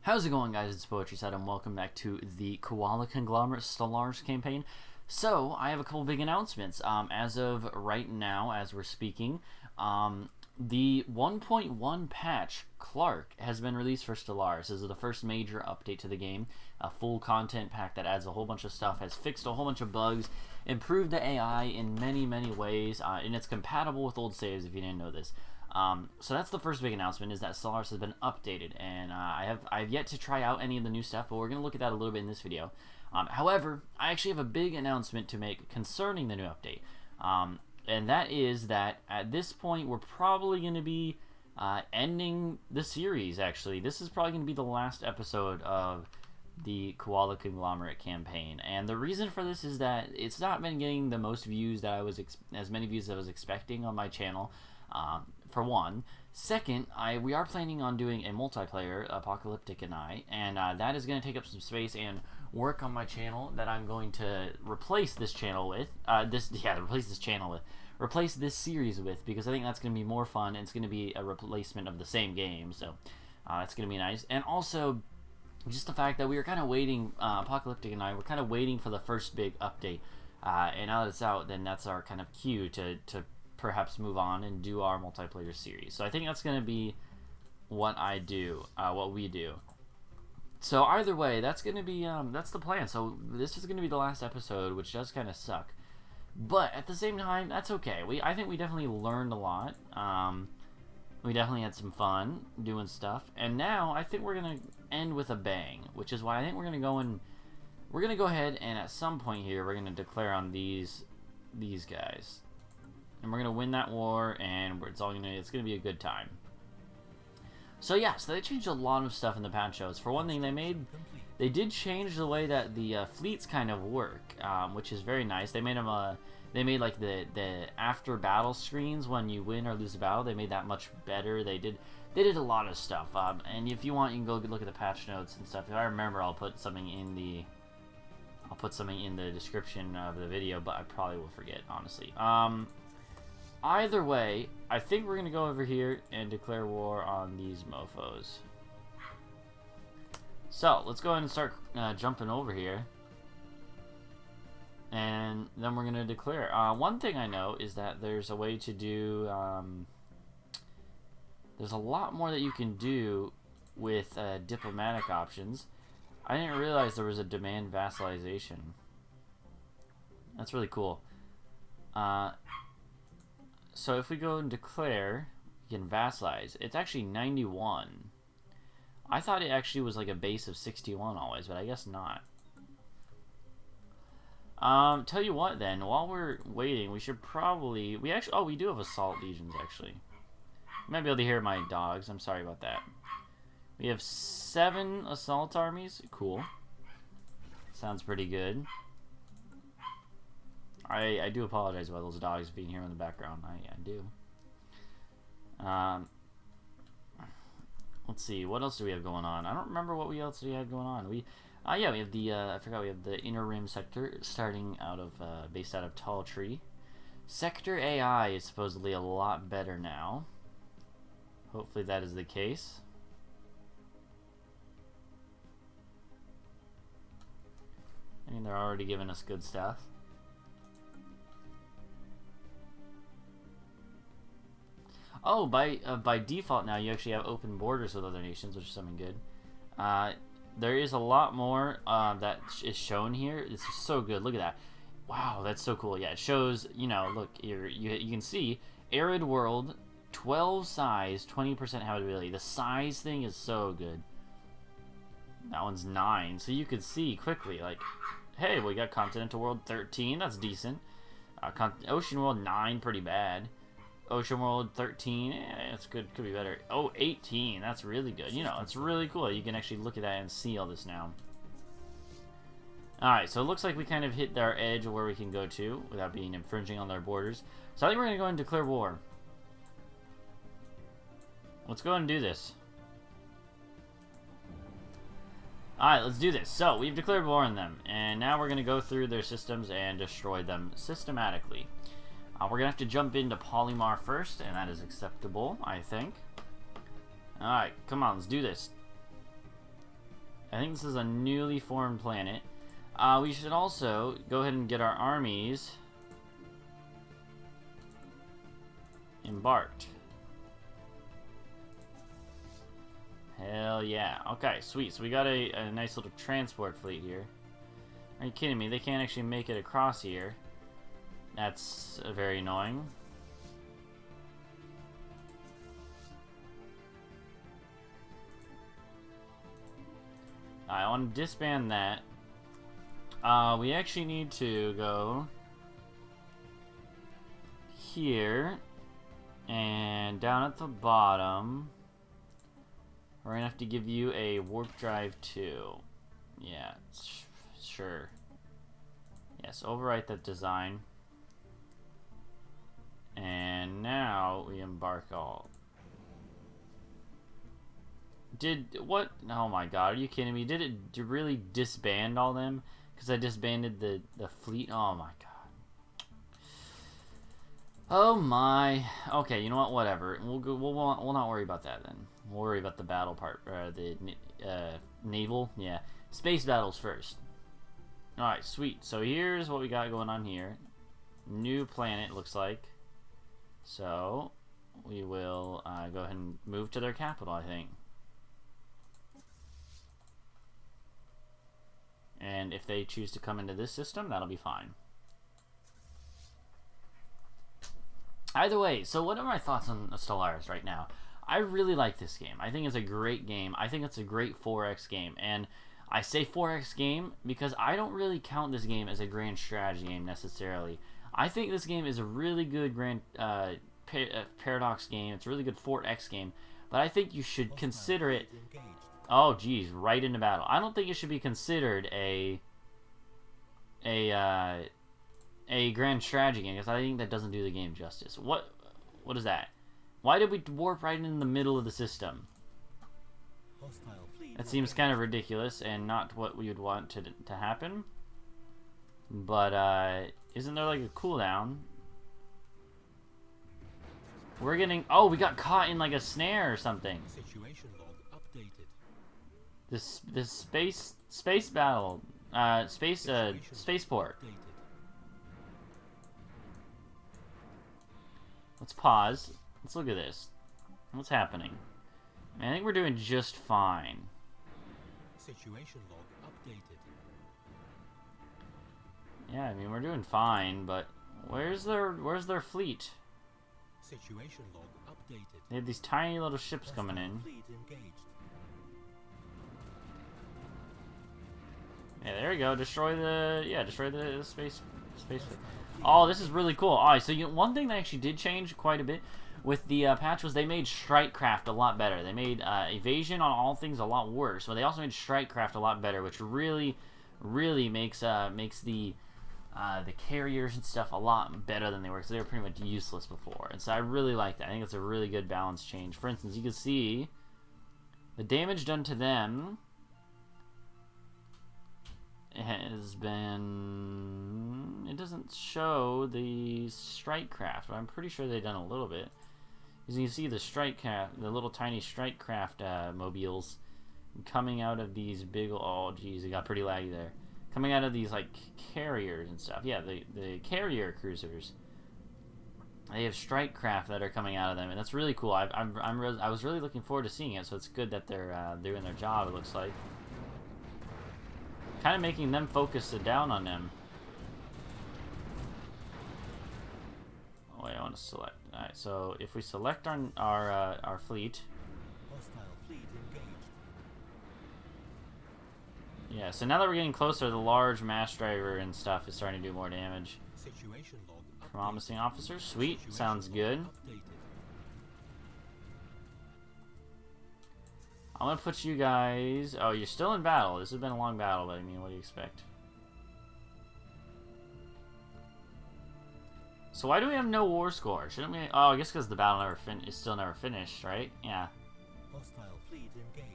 How's it going, guys? It's Poetry Side, and welcome back to the Koala Conglomerate Stellaris campaign. So, I have a couple big announcements. As of right now, as we're speaking, the 1.1 patch, Clark, has been released for Stellaris. This is the first major update to the game. A full content pack that adds a whole bunch of stuff, has fixed a whole bunch of bugs, improved the AI in many ways, and it's compatible with old saves if you didn't know this. So that's the first big announcement, is that Stellaris has been updated, and I've yet to try out any of the new stuff, but we're going to look at that a little bit in this video. However, I actually have a big announcement to make concerning the new update, and that is that at this point we're probably going to be ending the series. Actually, this is probably going to be the last episode of the Koala Conglomerate campaign, and the reason for this is that it's not been getting the most views that as many views as I was expecting on my channel. For one. Second, we are planning on doing a multiplayer, Apocalyptic and I, and that is going to take up some space and work on my channel that I'm going to replace this channel with. Replace this series with, because I think that's going to be more fun, and it's going to be a replacement of the same game, so that's going to be nice. And also, just the fact that we were kind of waiting, Apocalyptic and I were kind of waiting for the first big update, and now that it's out, then that's our kind of cue to perhaps move on and do our multiplayer series. So I think that's going to be what we do. So either way, that's going to be that's the plan. So this is going to be the last episode, which does kind of suck, but at the same time, that's okay. I think we definitely learned a lot. We definitely had some fun doing stuff, and now I think we're going to end with a bang, which is why I think we're going to go ahead and at some point here we're going to declare on these guys. And we're gonna win that war, and it's gonna be a good time. So yeah, so they changed a lot of stuff in the patch notes. For one thing, they did change the way that the fleets kind of work, which is very nice. They made like the after battle screens when you win or lose a battle. They made that much better. They did a lot of stuff. And if you want, you can go look at the patch notes and stuff. If I remember, I'll put something in the description of the video, but I probably will forget, honestly. Either way, I think we're going to go over here and declare war on these mofos. So, let's go ahead and start jumping over here. And then we're going to declare. One thing I know is that there's a way to do... there's a lot more that you can do with diplomatic options. I didn't realize there was a demand vassalization. That's really cool. So if we go and declare, you can vassalize. It's actually 91. I thought it actually was like a base of 61 always, but I guess not. Tell you what then, while we're waiting, we should probably... we do have assault legions, actually. You might be able to hear my dogs. I'm sorry about that. We have 7 assault armies. Cool. Sounds pretty good. I do apologize about those dogs being here in the background. I do. Let's see, what else do we have going on? I don't remember what else we had going on. We have the I forgot, we have the Inner Rim sector starting out of based out of Tall Tree. Sector AI is supposedly a lot better now. Hopefully that is the case. I mean, they're already giving us good stuff. Oh, by default now you actually have open borders with other nations, which is something good. There is a lot more that is shown here. It's just so good. Look at that. Wow, that's so cool. Yeah, it shows, look here, you can see arid world, 12 size, 20% habitability. The size thing is so good. That one's 9, so you could see quickly, like, hey, we got continental world 13, that's decent. Ocean world 9, pretty bad. Ocean World 13, it's good, could be better. Oh, 18, that's really good. It's really cool. You can actually look at that and see all this now. Alright, so it looks like we kind of hit our edge of where we can go to without being infringing on their borders. So I think we're going to go ahead and declare war. Let's go ahead and do this. Alright, let's do this. So, we've declared war on them, and now we're going to go through their systems and destroy them systematically. We're going to have to jump into Polymar first, and that is acceptable, I think. Alright, come on, let's do this. I think this is a newly formed planet. We should also go ahead and get our armies embarked. Hell yeah. Okay, sweet. So we got a nice little transport fleet here. Are you kidding me? They can't actually make it across here. That's very annoying. I want to disband that. We actually need to go here and down at the bottom. We're gonna have to give you a warp drive too. Yeah, sure. Yes, overwrite that design. And now we embark all. What? Oh my god, are you kidding me? Did it really disband all them? Because I disbanded the fleet? Oh my god. Oh my. Okay, you know what? Whatever. We'll not worry about that then. We'll worry about the battle part. The naval. Yeah. Space battles first. Alright, sweet. So here's what we got going on here. New planet, looks like. So we will go ahead and move to their capital, I think. And if they choose to come into this system, that'll be fine. Either way, so what are my thoughts on Stellaris right now? I really like this game. I think it's a great game. I think it's a great 4X game. And I say 4X game because I don't really count this game as a grand strategy game necessarily. I think this game is a really good grand paradox game. It's a really good 4X game. But I think you should consider it... Oh, geez, right into battle. I don't think it should be considered a grand strategy game because I think that doesn't do the game justice. What is that? Why did we warp right in the middle of the system? That seems kind of ridiculous and not what we would want to happen. But isn't there like a cooldown? We're getting... Oh, we got caught in like a snare or something. Situation log updated. This space battle, spaceport. Let's pause. Let's look at this. What's happening? I think we're doing just fine. Situation log updated. Yeah, I mean we're doing fine, but where's their fleet? Situation log updated. They have these tiny little ships coming in. Yeah, there we go. Destroy the space. Oh, this is really cool. Alright, so one thing that actually did change quite a bit with the patch was they made strike craft a lot better. They made evasion on all things a lot worse, but they also made strike craft a lot better, which really makes the carriers and stuff a lot better than they were, because they were pretty much useless before. And so I really like that. I think it's a really good balance change. For instance, you can see the damage done to them has been... It doesn't show the strike craft, but I'm pretty sure they've done a little bit. As you can see, the strike craft, the little tiny strike craft mobiles coming out of these big... Oh, geez, it got pretty laggy there. Coming out of these like carriers and stuff. Yeah, the carrier cruisers. They have strike craft that are coming out of them, and that's really cool. I was really looking forward to seeing it. So it's good that they're doing their job. It looks like kind of making them focus down on them. Oh wait, I want to select. All right, so if we select our fleet. Yeah, so now that we're getting closer, the large mass driver and stuff is starting to do more damage. Promising officer, sweet, sounds good. I'm gonna put you guys... Oh, you're still in battle. This has been a long battle, but I mean, what do you expect? So why do we have no war score? Shouldn't we... Oh, I guess because the battle is still never finished, right? Yeah. Hostile fleet engaged.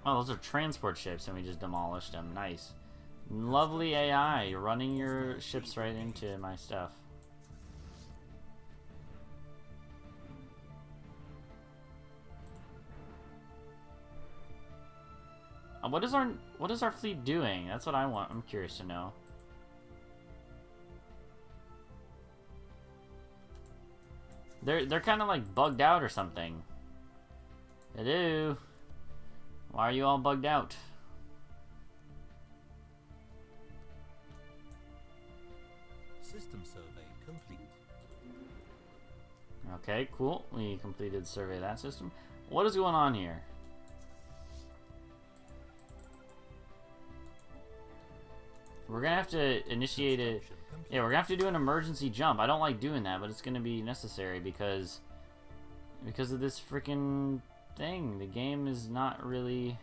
Oh, those are transport ships, and we just demolished them. Nice. Lovely AI. You're running your ships right into my stuff. What is our fleet doing? That's what I want. I'm curious to know. They're kind of like bugged out or something. Hello. Why are you all bugged out? System survey complete. Okay, cool. We completed survey of that system. What is going on here? We're gonna have to initiate a... Yeah, we're gonna have to do an emergency jump. I don't like doing that, but it's gonna be necessary because of this freaking thing. The game is not really...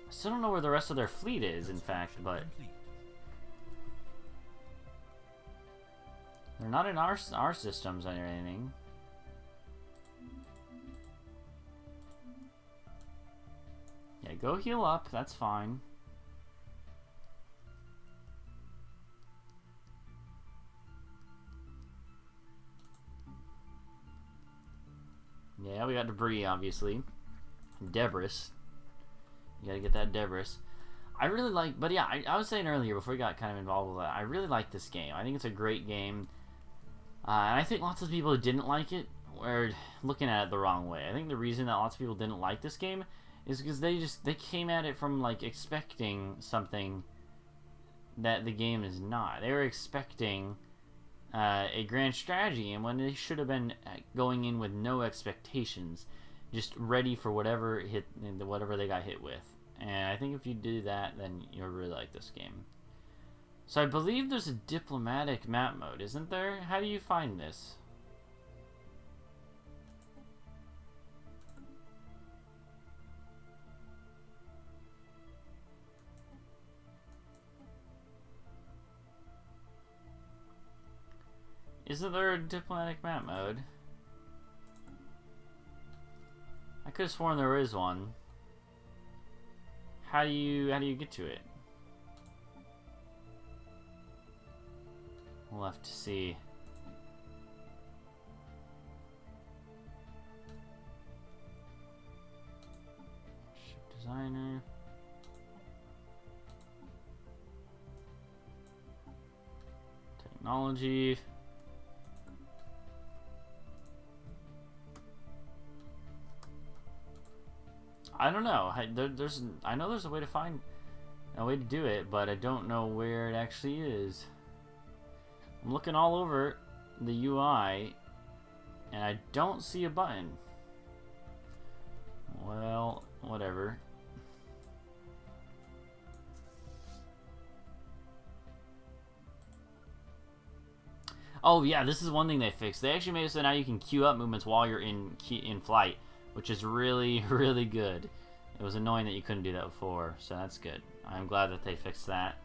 I still don't know where the rest of their fleet is, in fact, but... They're not in our systems or anything. Yeah, go heal up. That's fine. Yeah, we got debris, obviously. Debris. You gotta get that debris. I really like... But yeah, I was saying earlier, before we got kind of involved with that, I really like this game. I think it's a great game. And I think lots of people who didn't like it were looking at it the wrong way. I think the reason that lots of people didn't like this game is because they came at it from like expecting something that the game is not. They were expecting a grand strategy, and when they should have been going in with no expectations, just ready for whatever they got hit with. And I think if you do that, then you'll really like this game. So I believe there's a diplomatic map mode, isn't there? How do you find this? Isn't there a diplomatic map mode? I could have sworn there is one. How do you get to it? We'll have to see. Ship designer. Technology. I don't know. I know there's a way to find a way to do it, but I don't know where it actually is. I'm looking all over the UI, and I don't see a button. Well, whatever. Oh yeah, this is one thing they fixed. They actually made it so now you can queue up movements while you're in flight, which is really, really good. It was annoying that you couldn't do that before, so that's good. I'm glad that they fixed that.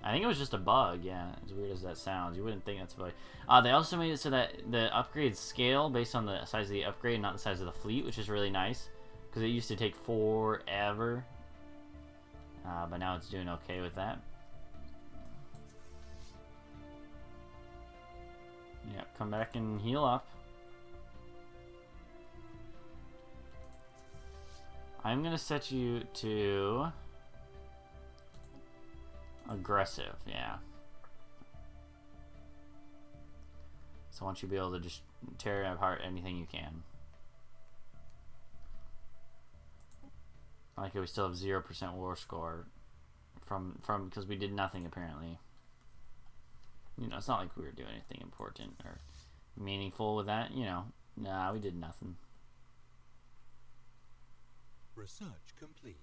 I think it was just a bug, yeah, as weird as that sounds. You wouldn't think that's a bug. They also made it so that the upgrades scale based on the size of the upgrade, not the size of the fleet, which is really nice, because it used to take forever. But now it's doing okay with that. Yeah, come back and heal up. I'm gonna set you to aggressive, yeah. So I want you to be able to just tear apart anything you can. I like it, we still have 0% war score from because we did nothing apparently. You know, it's not like we were doing anything important or meaningful with that, you know. Nah, we did nothing. Research complete.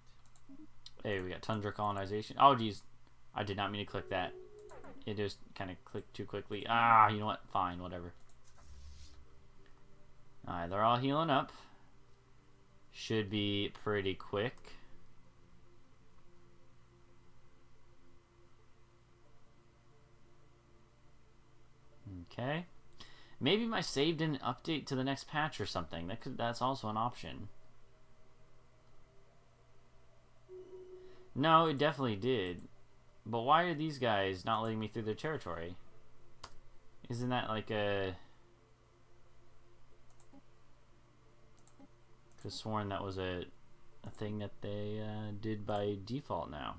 Hey, we got tundra colonization. Oh, geez. I did not mean to click that. It just kind of clicked too quickly. Ah, you know what? Fine, whatever. Alright, they're all healing up. Should be pretty quick. Okay. Maybe my save didn't update to the next patch or something. That's also an option. No, it definitely did. But why are these guys not letting me through their territory? Isn't that like a... Could've sworn that was a a thing that they did by default now.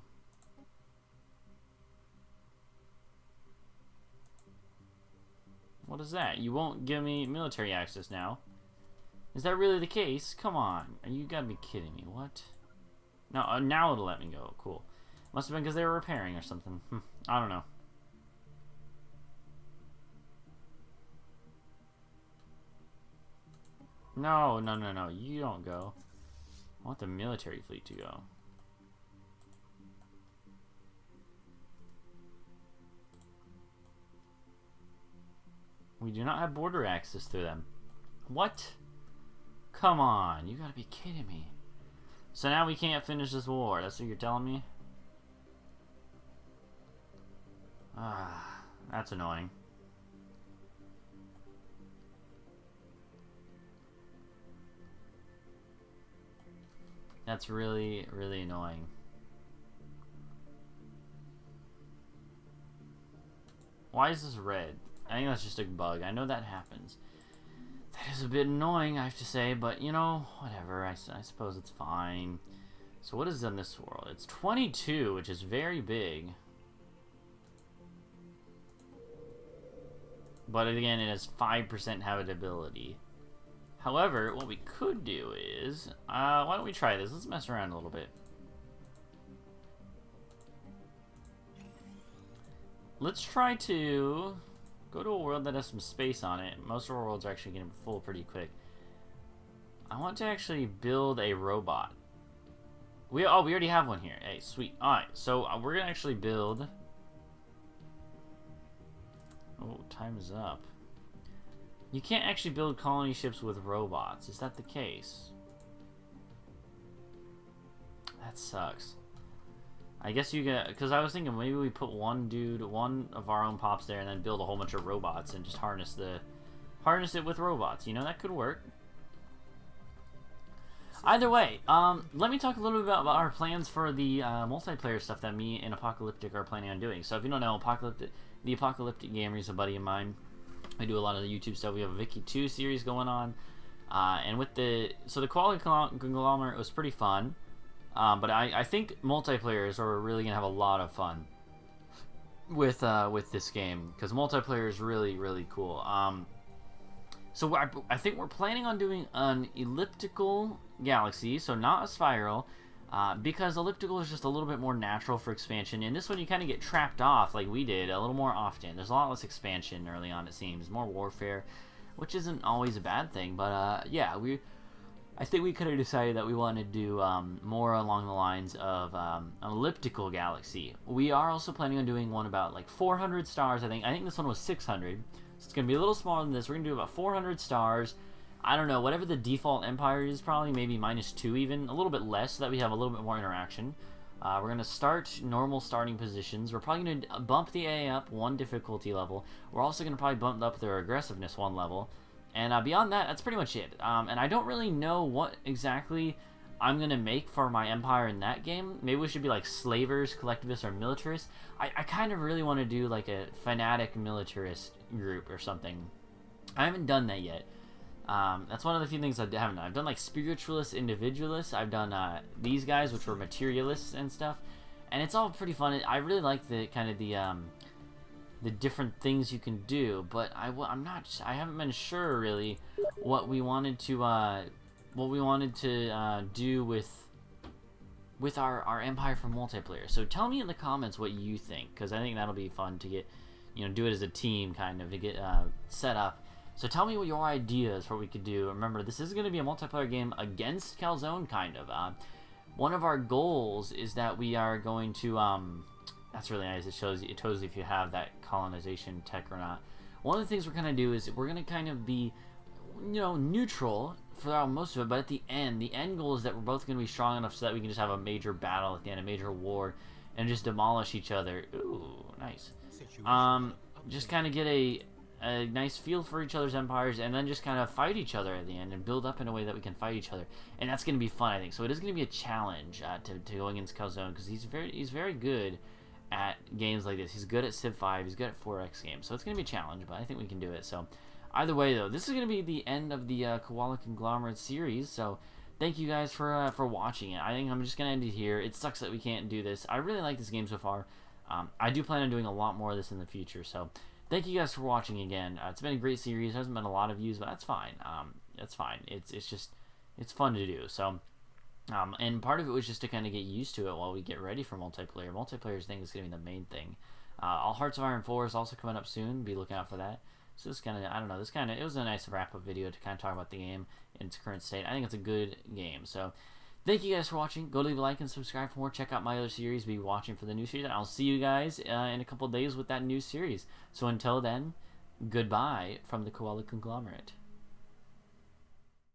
What is that? You won't give me military access now. Is that really the case? Come on. You gotta be kidding me. What? No, now it'll let me go. Cool. Must have been because they were repairing or something. I don't know. No, no, no, no. You don't go. I want the military fleet to go. We do not have border access through them. What? Come on. You gotta be kidding me. So now we can't finish this war. That's what you're telling me? Ah, that's annoying. That's really, really annoying. Why is this red? I think that's just a bug. I know that happens. That is a bit annoying, I have to say, but, you know, whatever. I suppose it's fine. So what is in this world? It's 22, which is very big. But again, it has 5% habitability. However, what we could do is... why don't we try this? Let's mess around a little bit. Let's try to... go to a world that has some space on it. Most of our worlds are actually getting full pretty quick. I want to actually build a robot. We already have one here. Hey, sweet. Alright, so we're going to actually build... Oh, time is up. You can't actually build colony ships with robots. Is that the case? That sucks. I guess you get... because I was thinking maybe we put one of our own pops there and then build a whole bunch of robots and just harness it with robots. You know, that could work. Either way, let me talk a little bit about our plans for the multiplayer stuff that me and Apocalyptic are planning on doing. So if you don't know, the Apocalyptic Gamer is a buddy of mine. I do a lot of the YouTube stuff. We have a Vicky 2 series going on. And with the Koala Conglomerate was pretty fun. But I think multiplayers are really going to have a lot of fun with this game. Because multiplayer is really, really cool. So I think we're planning on doing an elliptical galaxy. So not a spiral. Because elliptical is just a little bit more natural for expansion. In this one, you kind of get trapped off like we did a little more often. There's a lot less expansion early on, it seems. More warfare, which isn't always a bad thing. But yeah, I think we could have decided that we wanted to do more along the lines of an elliptical galaxy. We are also planning on doing one about like 400 stars, I think. I think this one was 600. So it's going to be a little smaller than this. We're going to do about 400 stars. I don't know, whatever the default empire is, probably maybe -2 even, a little bit less, so that we have a little bit more interaction. We're going to start normal starting positions. We're probably going to bump the AA up 1 difficulty level. We're also going to probably bump up their aggressiveness 1 level. And beyond that, that's pretty much it. And I don't really know what exactly I'm going to make for my empire in that game. Maybe we should be like slavers, collectivists, or militarists. I kind of really want to do like a Fanatic militarist group or something. I haven't done that yet. That's one of the few things I haven't done. I've done like spiritualists, individualists. I've done these guys, which were materialists and stuff, and it's all pretty fun. I really like the kind of the different things you can do, but I haven't been sure really what we wanted to do with our empire for multiplayer. So tell me in the comments what you think, because I think that'll be fun to get, do it as a team kind of to get set up. So tell me what your ideas for what we could do. Remember, this is going to be a multiplayer game against Calzone, kind of. One of our goals is that we are going to... that's really nice. It shows you if you have that colonization tech or not. One of the things we're going to do is we're going to kind of be, neutral throughout most of it. But at the end goal is that we're both going to be strong enough so that we can just have a major battle at the end, a major war, and just demolish each other. Ooh, nice. Just kind of get a nice feel for each other's empires, and then just kind of fight each other at the end and build up in a way that we can fight each other, and that's going to be fun, I think. So it is going to be a challenge to go against Calzone, because he's very good at games like this. He's good at Civ 5, he's good at 4X games, so it's going to be a challenge, but I think we can do it. So either way though, this is going to be the end of the Koala Conglomerate series, so thank you guys for watching it. I think I'm just gonna end it here. It sucks that we can't do this. I really like this game so far. I do plan on doing a lot more of this in the future. So thank you guys for watching again. It's been a great series. There hasn't been a lot of views, but that's fine. That's fine. It's fun to do. So. And part of it was just to kind of get used to it while we get ready for multiplayer. Multiplayer, I think, is going to be the main thing. All Hearts of Iron 4 is also coming up soon. Be looking out for that. So this kind of, I don't know, it was a nice wrap-up video to kind of talk about the game in its current state. I think it's a good game. So thank you guys for watching. Go leave a like and subscribe for more. Check out my other series. Be watching for the new series. And I'll see you guys in a couple days with that new series. So until then, goodbye from the Koala Conglomerate.